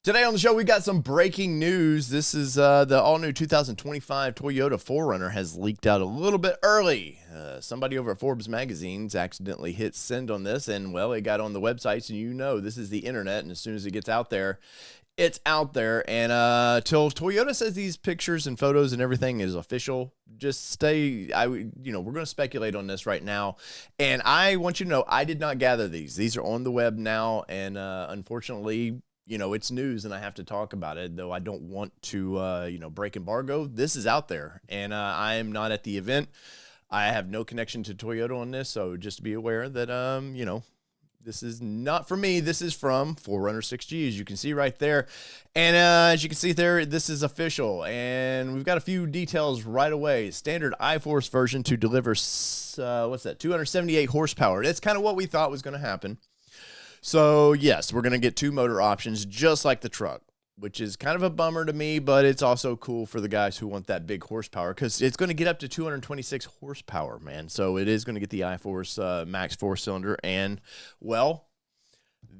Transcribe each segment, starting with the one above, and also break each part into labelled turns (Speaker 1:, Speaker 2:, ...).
Speaker 1: Today on the show, we got some breaking news. This is the all-new 2025 Toyota 4Runner has leaked out a little bit early. Somebody over at Forbes magazines accidentally hit send on this, and, well, it got on the websites, and you know this is the internet, and as soon as it gets out there, it's out there. And till Toyota says these pictures and photos and everything is official, just stay, we're going to speculate on this right now. And I want you to know, I did not gather these. These are on the web now, and unfortunately, it's news and I have to talk about it, though I don't want to, break embargo. This is out there, and I am not at the event. I have no connection to Toyota on this, so just be aware that, this is not from me. This is from 4Runner 6G, as you can see right there. And as you can see there, this is official, and we've got a few details right away. Standard iForce version to deliver, 278 horsepower. That's kind of what we thought was going to happen. So, yes, we're going to get two motor options just like the truck, which is kind of a bummer to me, but it's also cool for the guys who want that big horsepower because it's going to get up to 226 horsepower, man. So it is going to get the iForce Max 4-cylinder, and, well,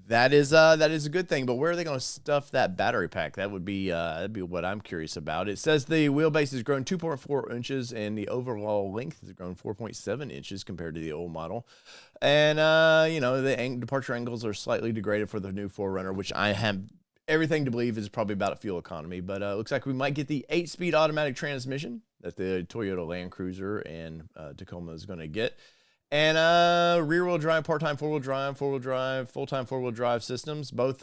Speaker 1: that is a good thing. But where are they going to stuff that battery pack? That'd be what I'm curious about. It says the wheelbase has grown 2.4 inches, and the overall length has grown 4.7 inches compared to the old model. And, the departure angles are slightly degraded for the new 4Runner, which I have everything to believe is probably about fuel economy. But looks like we might get the 8-speed automatic transmission that the Toyota Land Cruiser and Tacoma is going to get. And rear-wheel drive, part-time four-wheel drive, full-time four-wheel drive systems. Both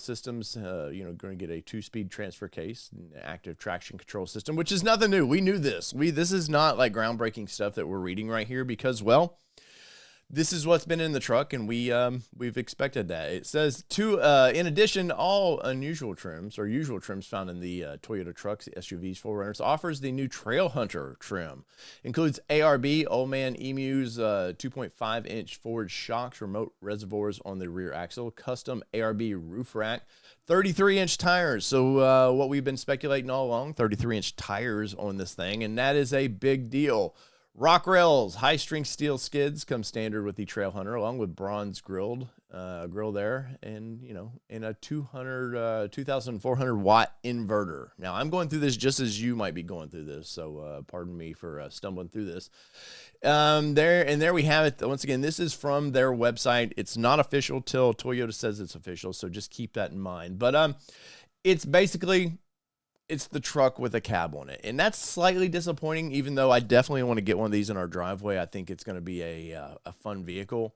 Speaker 1: systems, going to get a 2-speed transfer case, and active traction control system, which is nothing new. We knew this. This is not like groundbreaking stuff that we're reading right here because, well, this is what's been in the truck, and we've expected that. It says, in addition, all unusual trims or usual trims found in the Toyota trucks, SUVs, 4Runners, offers the new Trail Hunter trim. Includes ARB, Old Man Emu's 2.5-inch forward shocks, remote reservoirs on the rear axle, custom ARB roof rack, 33-inch tires. So what we've been speculating all along, 33-inch tires on this thing, and that is a big deal. Rock rails, high-strength steel skids come standard with the Trail Hunter, along with bronze grill there, and, in a 2,400 watt inverter. Now, I'm going through this just as you might be going through this, so pardon me for stumbling through this. There we have it. Once again, this is from their website. It's not official till Toyota says it's official, so just keep that in mind. But it's basically, it's the truck with a cab on it, and that's slightly disappointing, even though I definitely want to get one of these in our driveway. I think it's going to be a fun vehicle.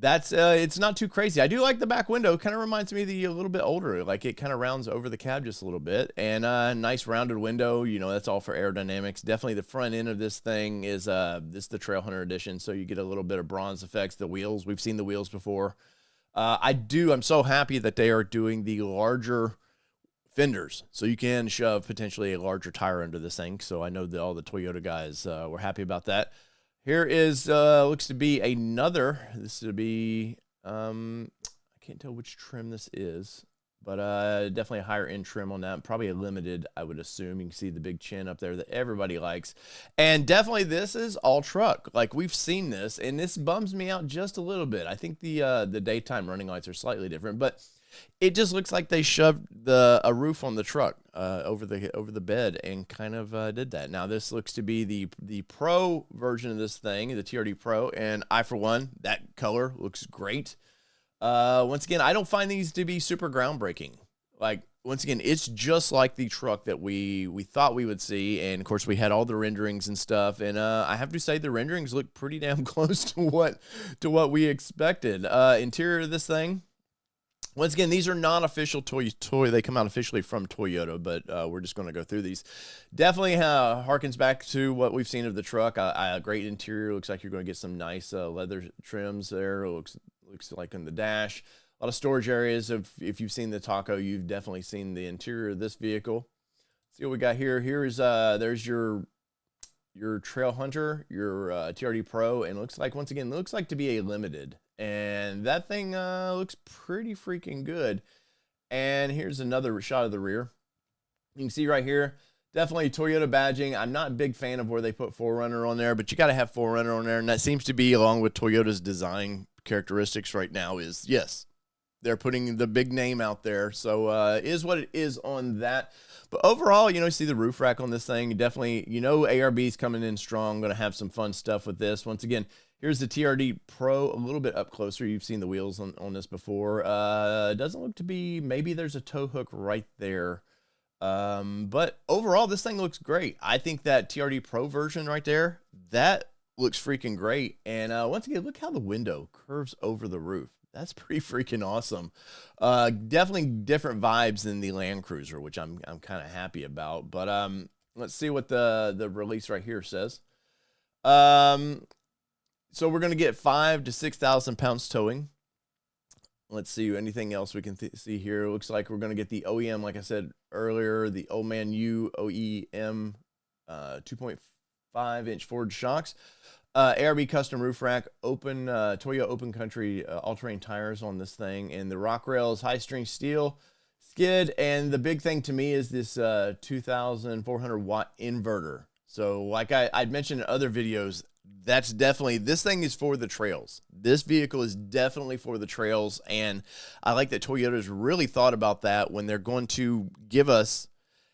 Speaker 1: It's not too crazy. I do like the back window. Kind of reminds me of a little bit older, like it kind of rounds over the cab just a little bit, and nice rounded window. That's all for aerodynamics. Definitely the front end of this thing is the Trail Hunter edition, so you get a little bit of bronze effects. The wheels, we've seen the wheels before. I'm so happy that they are doing the larger fenders, so you can shove potentially a larger tire into this thing. So I know that all the Toyota guys were happy about that. Here is looks to be another. This would be I can't tell which trim this is, but definitely a higher end trim on that. Probably a limited, I would assume. You can see the big chin up there that everybody likes, and definitely this is all truck. Like, we've seen this, and this bums me out just a little bit. I think the daytime running lights are slightly different, but it just looks like they shoved a roof on the truck over the bed and kind of did that. Now, this looks to be the Pro version of this thing, the TRD Pro, and I, for one, that color looks great. Once again, I don't find these to be super groundbreaking. Like, once again, it's just like the truck that we thought we would see, and of course we had all the renderings and stuff, and I have to say the renderings look pretty damn close to what we expected. Interior of this thing. Once again, these are not official toy. They come out officially from Toyota, but we're just going to go through these. Definitely harkens back to what we've seen of the truck. A great interior. Looks like you're going to get some nice leather trims there. Looks like in the dash. A lot of storage areas. If you've seen the Taco, you've definitely seen the interior of this vehicle. See what we got here. There's your Trail Hunter, your TRD Pro, and looks like, once again, looks like to be a limited. And that thing looks pretty freaking good. And here's another shot of the rear. You can see right here, definitely Toyota badging. I'm not a big fan of where they put 4Runner on there, but you got to have 4Runner on there. And that seems to be, along with Toyota's design characteristics right now, is, yes, they're putting the big name out there. So is what it is on that. But overall, you see the roof rack on this thing. Definitely, ARB's coming in strong. Going to have some fun stuff with this. Once again, here's the TRD Pro a little bit up closer. You've seen the wheels on this before. Doesn't look to be, maybe there's a tow hook right there. But overall, this thing looks great. I think that TRD Pro version right there, that looks freaking great. And once again, look how the window curves over the roof. That's pretty freaking awesome. Definitely different vibes than the Land Cruiser, which I'm kind of happy about. But let's see what the release right here says. So we're going to get 5,000 to 6,000 pounds towing. Let's see anything else we can see here. It looks like we're going to get the OEM, like I said earlier, the Old Man U OEM 2.5-inch Ford shocks. ARB custom roof rack, open Toyo Open Country all-terrain tires on this thing, and the rock rails, high-strength steel skid, and the big thing to me is this 2,400 watt inverter. So like I'd mentioned in other videos, that's definitely, this thing is for the trails. This vehicle is definitely for the trails, and I like that Toyota's really thought about that when they're going to give us,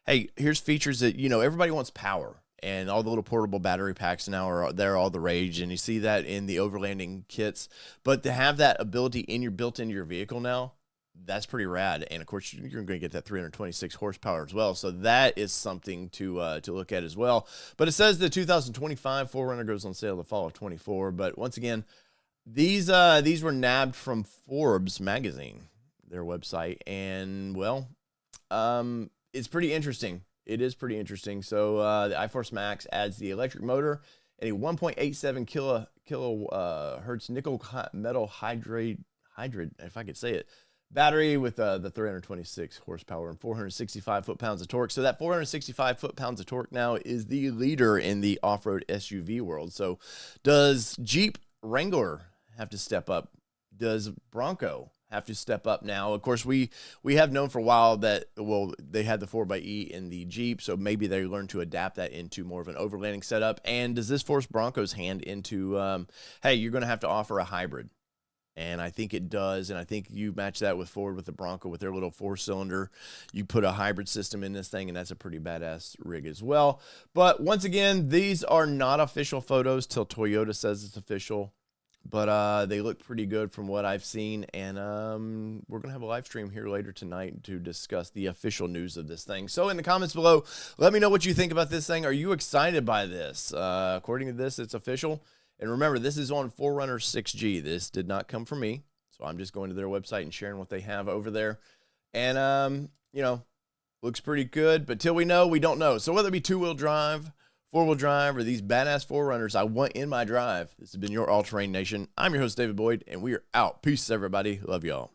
Speaker 1: hey, here's features that, everybody wants power. And all the little portable battery packs now they're all the rage, and you see that in the overlanding kits. But to have that ability built into your vehicle now, that's pretty rad. And of course, you're going to get that 326 horsepower as well. So that is something to look at as well. But it says the 2025 4Runner goes on sale the fall of 24. But once again, these were nabbed from Forbes magazine, their website, and well, it's pretty interesting. It is pretty interesting. So the iForce Max adds the electric motor and a 1.87 kilohertz nickel metal hydride, if I could say it, battery with the 326 horsepower and 465 foot-pounds of torque. So that 465 foot-pounds of torque now is the leader in the off-road SUV world. So does Jeep Wrangler have to step up? Does Bronco have to step up now? Of course, we have known for a while that, well, they had the 4xe in the Jeep, so maybe they learned to adapt that into more of an overlanding setup. And does this force Bronco's hand into, hey, you're going to have to offer a hybrid? And I think it does, and I think you match that with Ford with the Bronco with their little 4-cylinder. You put a hybrid system in this thing, and that's a pretty badass rig as well. But once again, these are not official photos till Toyota says it's official. But they look pretty good from what I've seen, and we're going to have a live stream here later tonight to discuss the official news of this thing. So in the comments below, let me know what you think about this thing. Are you excited by this? According to this, it's official. And remember, this is on 4Runner 6G. This did not come from me, so I'm just going to their website and sharing what they have over there. And, looks pretty good, but till we know, we don't know. So whether it be two-wheel drive, four-wheel drive, or these badass 4Runners I want in my drive, this has been your All Terrain Nation. I'm your host, David Boyd, and we are out. Peace, everybody. Love y'all.